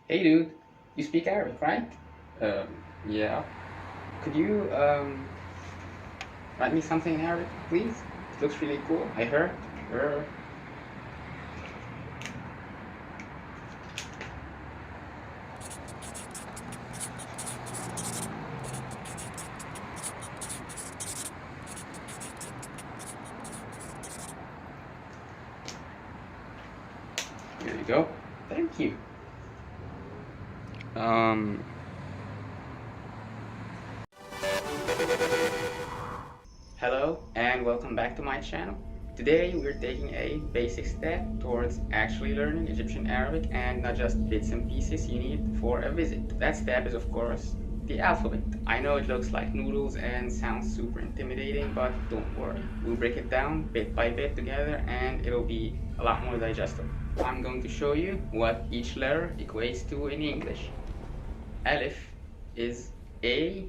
Hey dude, you speak Arabic, right? Um, yeah. Could you write me something in Arabic, please? It looks really cool. I heard. Er, Here you go. Thank you. Um, Hello and welcome back to my channel. Today we're taking a basic step towards actually learning Egyptian Arabic and not just bits and pieces you need for a visit. That step is of course the alphabet. I know it looks like noodles and sounds super intimidating, but don't worry. We'll break it down bit by bit together and it'll be a lot more digestible. I'm going to show you what each letter equates to in English. Alif is A,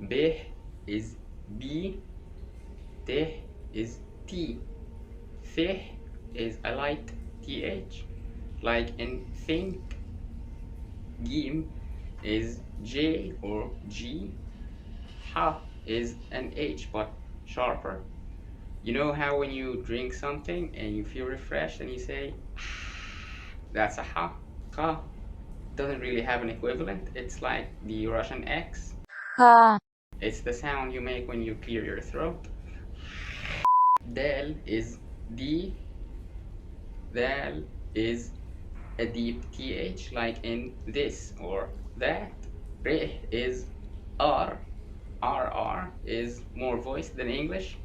B is B, T is T, Th is a light TH, like in think. Gim is J or G, Ha is an H but sharper. You know how when you drink something and you feel refreshed and you say, that's a Ha. Ka doesn't really have an equivalent. It's like the Russian X. Ha. It's the sound you make when you clear your throat. Del is D. Dal is a deep th, like in this or that. Re is r. R is more voiced than English.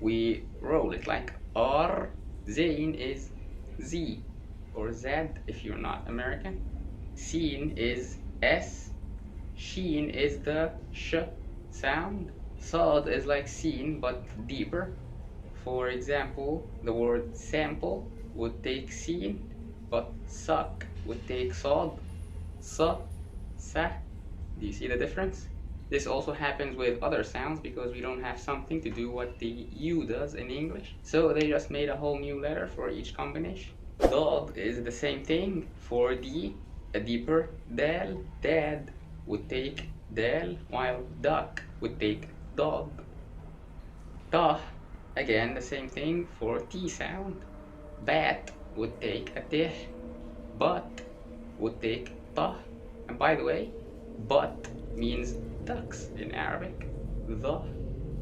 We roll it like r. Zain is z or z if you're not American. Sin is s. Sheen is the sh sound. Sad is like sin but deeper. For example, the word sample would take sin, but suck would take sod. Sa, sa. Do you see the difference? This also happens with other sounds because we don't have something to do what the U does in English. So they just made a whole new letter for each combination. Dog is the same thing. For D, a deeper dal, dad would take dal, while duck would take dog. Ta, again the same thing for T sound. Bat would take a tih, but would take tah. And by the way, but means ducks in Arabic. The,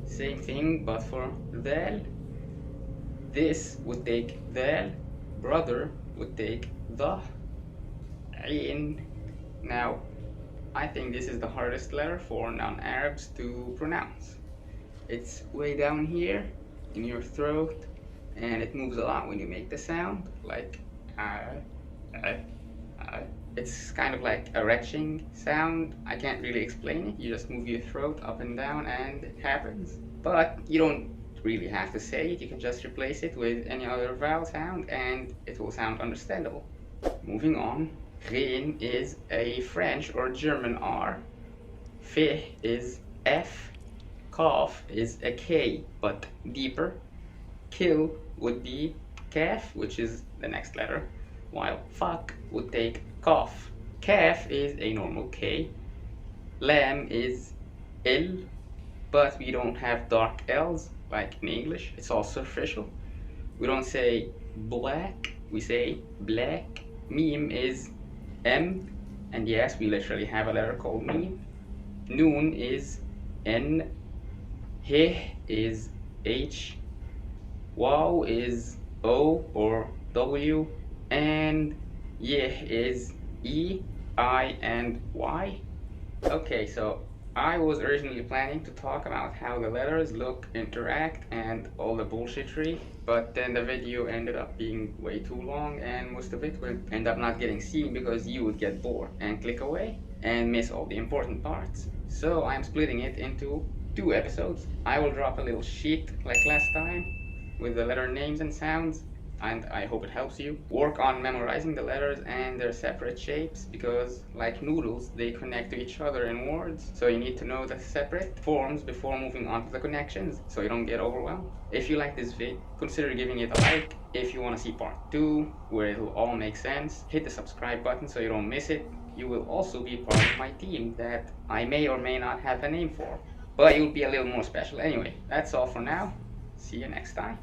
same thing but for dal. This would take dal, brother would take the. Ain. Now, I think this is the hardest letter for non-Arabs to pronounce. It's way down here in your throat and it moves a lot when you make the sound, like it's kind of like a retching sound. I can't really explain it. You just move your throat up and down and it happens. But you don't really have to say it. You can just replace it with any other vowel sound and it will sound understandable. Moving on, Rein is a French or German R. F is F. Kaf is a K but deeper. Kill would be Kaf, which is the next letter, while fuck would take Kaf. Kaf is a normal K. Lamb is L, but we don't have dark L's like in English. It's all superficial. We don't say black, we say black. Meme is M, and yes, we literally have a letter called meme. Noon is N. He is H. Wow is O or W. And Yeh is E, I, and Y. Okay, so I was originally planning to talk about how the letters look, interact, and all the bullshittery, but then the video ended up being way too long and most of it will end up not getting seen because you would get bored and click away and miss all the important parts. So I'm splitting it into 2 episodes. I will drop a little sheet like last time with the letter names and sounds, and I hope it helps you. Work on memorizing the letters and their separate shapes, because like noodles, they connect to each other in words, so you need to know the separate forms before moving on to the connections so you don't get overwhelmed. If you like this vid, consider giving it a like. If you want to see part 2 where it will all make sense, hit the subscribe button so you don't miss it. You will also be part of my team that I may or may not have a name for, but you'll be a little more special anyway. That's all for now. See you next time.